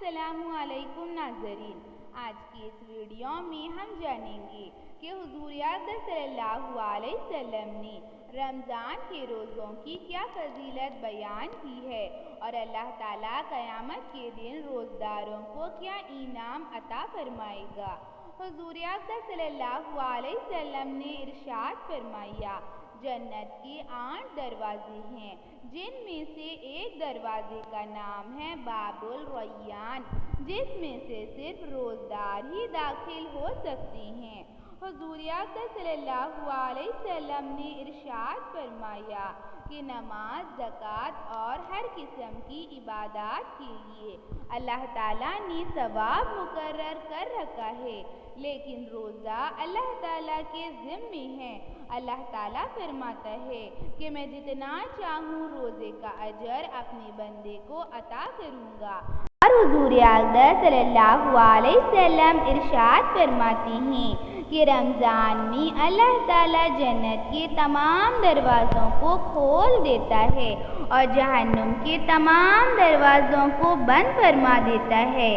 السلام علیکم ناظرین، آج کی اس ویڈیو میں ہم جانیں گے کہ حضور اقدس صلی اللہ علیہ وسلم نے رمضان کے روزوں کی کیا فضیلت بیان کی ہے اور اللہ تعالیٰ قیامت کے دن روزداروں کو کیا انعام عطا فرمائے گا۔ حضور اقدس صلی اللہ علیہ وسلم نے ارشاد فرمایا، جنت کے 8 دروازے ہیں جن میں سے ایک دروازے کا نام ہے باب الریان، جس میں سے صرف روزدار ہی داخل ہو سکتے ہیں۔ حضور اقدس صلی اللہ علیہ وسلم نے ارشاد فرمایا کہ نماز، زکوٰۃ اور ہر قسم کی عبادات کے لیے اللہ تعالیٰ نے ثواب مقرر کر رکھا ہے، لیکن روزہ اللہ تعالیٰ کے ذمے ہے۔ اللہ تعالیٰ فرماتا ہے کہ میں جتنا چاہوں روزے کا اجر اپنے بندے کو عطا کروں گا۔ اور حضور اقدس صلی اللہ علیہ وسلم ارشاد فرماتے ہیں کہ رمضان میں اللہ تعالیٰ جنت کے تمام دروازوں کو کھول دیتا ہے اور جہنم کے تمام دروازوں کو بند فرما دیتا ہے،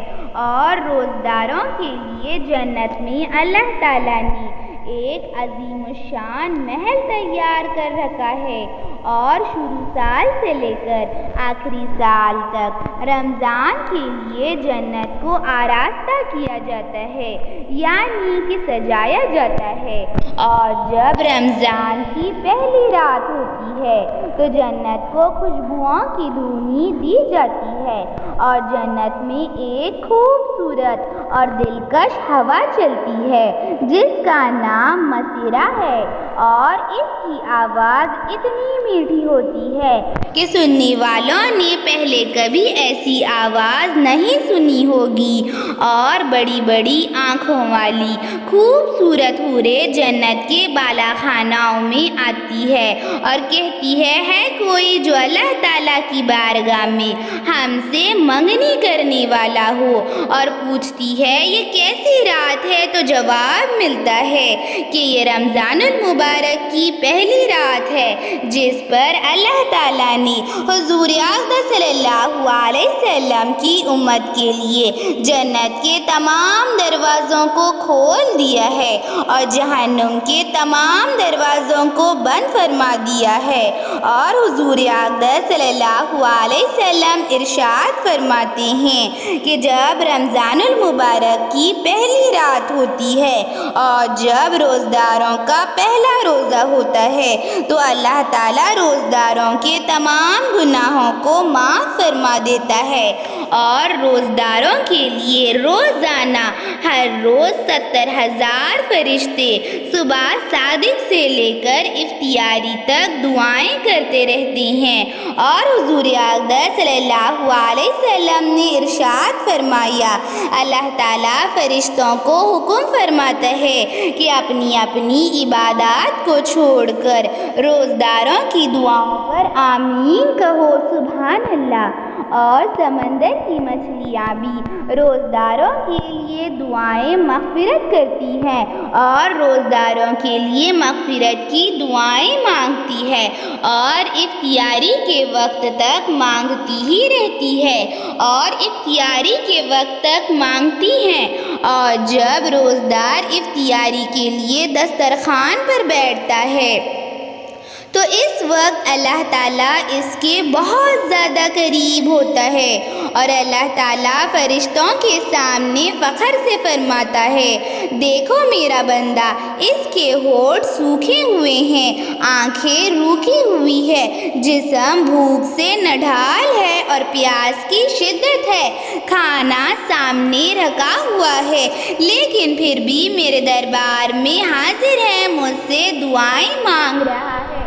اور روزداروں کے لیے جنت میں اللہ تعالیٰ نے ایک عظیم الشان محل تیار کر رکھا ہے، اور شروع سال سے لے کر آخری سال تک رمضان کے لیے جنت کو آراستہ کیا جاتا ہے، یعنی کہ سجایا جاتا ہے۔ اور جب رمضان کی پہلی رات ہوتی ہے تو جنت کو خوشبوؤں کی دھونی دی جاتی ہے، اور جنت میں ایک خوبصورت اور دلکش ہوا چلتی ہے جس کا نام مسیرہ ہے، اور اس کی آواز اتنی میٹھی ہوتی ہے کہ سننے والوں نے پہلے کبھی ایسی آواز نہیں سنی ہوگی۔ اور بڑی بڑی آنکھوں والی خوبصورت حوریں جنت کے بالا خانوں میں آتی ہے اور کہتی ہے کوئی جو اللہ تعالیٰ کی بارگاہ میں ہم سے منگنی کرنے والا ہو، اور پوچھتی ہے یہ کیسی رات ہے، تو جواب ملتا ہے کہ یہ رمضان المبارک کی پہلی رات ہے جس پر اللہ تعالیٰ نے حضور اقدس صلی اللہ علیہ وسلم کی امت کے لیے جنت کے تمام دروازوں کو کھول دیا ہے اور جہنم کے تمام دروازوں کو بند فرما دیا ہے۔ اور حضور اقدس صلی اللہ علیہ وسلم ارشاد فرماتے ہیں کہ جب رمضان المبارک کی پہلی رات ہوتی ہے اور جب روزداروں کا پہلا روزہ ہوتا ہے تو اللہ تعالیٰ روزداروں کے تمام گناہوں کو معاف فرما دیتا ہے، اور روزداروں کے لیے روزانہ ہر روز 70,000 فرشتے صبح صادق سے لے کر افطاری تک دعائیں کرتے رہتے ہیں۔ اور حضور اقدس صلی اللہ علیہ وسلم نے ارشاد فرمایا، اللہ تعالیٰ فرشتوں کو حکم فرماتا ہے کہ اپنی اپنی عبادات کو چھوڑ کر روزداروں کی دعاؤں پر آمین کہو، سبحان اللہ۔ اور سمندر کی مچھلیاں بھی روزداروں کے لیے دعائیں مغفرت کرتی ہیں اور روزداروں کے لیے مغفرت کی دعائیں مانگتی ہے، اور افطاری کے وقت تک مانگتی ہی رہتی ہے اور افطاری کے وقت تک مانگتی ہیں۔ اور جب روزدار افطاری کے لیے دسترخوان پر بیٹھتا ہے تو اس وقت اللہ تعالیٰ اس کے بہت زیادہ قریب ہوتا ہے، اور اللہ تعالیٰ فرشتوں کے سامنے فخر سے فرماتا ہے، دیکھو میرا بندہ، اس کے ہونٹ سوکھے ہوئے ہیں، آنکھیں روکی ہوئی ہے، جسم بھوک سے نڈھال ہے اور پیاس کی شدت ہے، کھانا سامنے رکھا ہوا ہے، لیکن پھر بھی میرے دربار میں حاضر ہے، مجھ سے دعائیں مانگ رہا ہے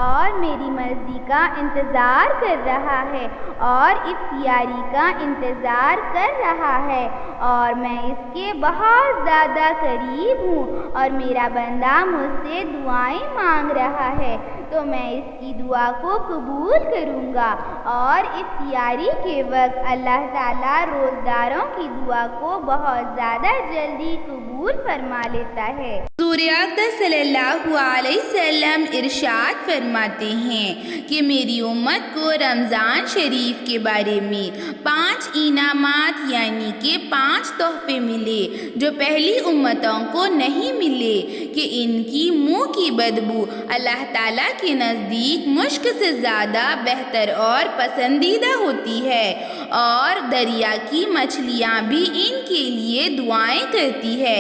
اور میری مرضی کا انتظار کر رہا ہے اور افطاری کا انتظار کر رہا ہے، اور میں اس کے بہت زیادہ قریب ہوں اور میرا بندہ مجھ سے دعائیں مانگ رہا ہے، تو میں اس کی دعا کو قبول کروں گا۔ اور افطاری کے وقت اللہ تعالیٰ روزداروں کی دعا کو بہت زیادہ جلدی قبول فرما لیتا ہے۔ حضور حضور اقدس صلی اللہ علیہ وسلم ارشاد فرماتے ہیں کہ میری امت کو رمضان شریف کے بارے میں 5 انعامات یعنی کہ 5 تحفے ملے جو پہلی امتوں کو نہیں ملے، کہ ان کی منہ کی بدبو اللہ تعالیٰ کے نزدیک مشک سے زیادہ بہتر اور پسندیدہ ہوتی ہے، اور دریا کی مچھلیاں بھی ان کے لیے دعائیں کرتی ہے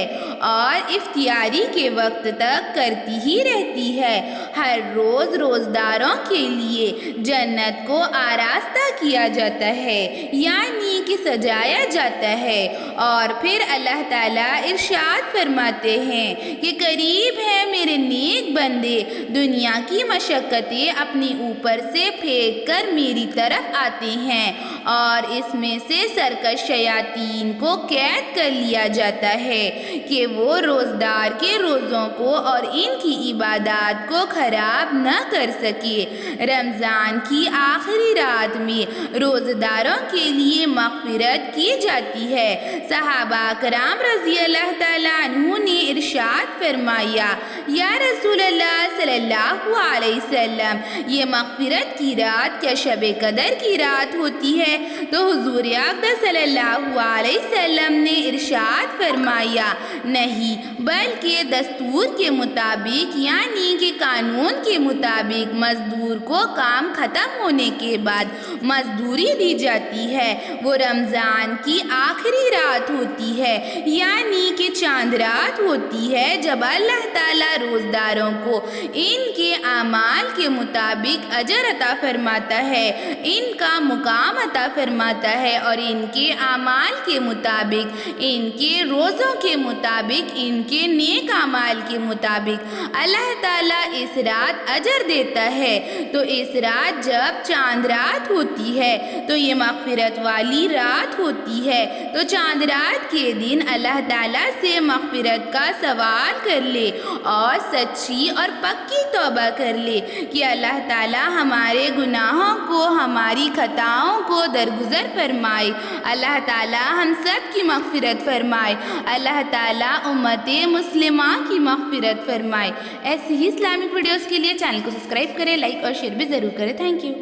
اور افطاری کے وقت تک کرتی ہی رہتی ہے۔ ہر روز روزداروں کے لیے جنت کو آراستہ کیا جاتا ہے، یعنی کہ سجایا جاتا ہے، اور پھر اللہ تعالیٰ ارشاد فرماتے ہیں کہ قریب ہے میرے نیک بندے دنیا کی مشقتیں اپنے اوپر سے پھینک کر میری طرف آتے ہیں، اور اس میں سے سرکش شیاطین کو قید کر لیا جاتا ہے کہ وہ روزدار کے روزوں کو اور ان کی عبادات کو خراب نہ کر سکے۔ رمضان کی آخری رات میں روزداروں کے لیے مغفرت کی جاتی ہے۔ صحابہ کرام رضی اللہ تعالیٰ عنہ نے ارشاد فرمایا، یا رسول اللہ صلی اللہ علیہ وسلم، یہ مغفرت کی رات کیا شب قدر کی رات ہوتی ہے؟ تو حضور اقدس صلی اللہ علیہ وسلم نے ارشاد فرمایا، نہیں، بلکہ دستور کے مطابق یعنی کہ قانون کے مطابق مزدور کو کام ختم ہونے کے بعد مزدوری دی جاتی ہے۔ وہ رمضان کی آخری رات ہوتی ہے، یعنی کہ چاند رات ہوتی ہے، جب اللہ تعالیٰ روزداروں کو ان کے اعمال کے مطابق اجر عطا فرماتا ہے، ان کا مقام عطا فرماتا ہے، اور ان کے اعمال کے مطابق، ان کے روزوں کے مطابق، ان کے نیک اعمال کے مطابق اللہ تعالیٰ اس رات اجر دیتا ہے۔ تو اس رات جب چاند رات ہوتی ہے تو یہ مغفرت والی رات ہوتی ہے، تو چاند رات کے دن اللہ تعالیٰ سے مغفرت کا سوال کر لے اور سچی اور پکی توبہ کر لے کہ اللہ تعالیٰ ہمارے گناہوں کو، ہماری خطاؤں کو درگزر فرمائے، اللہ تعالیٰ ہم سب کی مغفرت فرمائے، اللہ تعالیٰ امت مسلمہ کی مغفرت فرمائے۔ ایسی ہی اسلامک ویڈیوز کے لیے چینل کو سبسکرائب کریں، لائک اور شیئر بھی ضرور کریں۔ Thank you.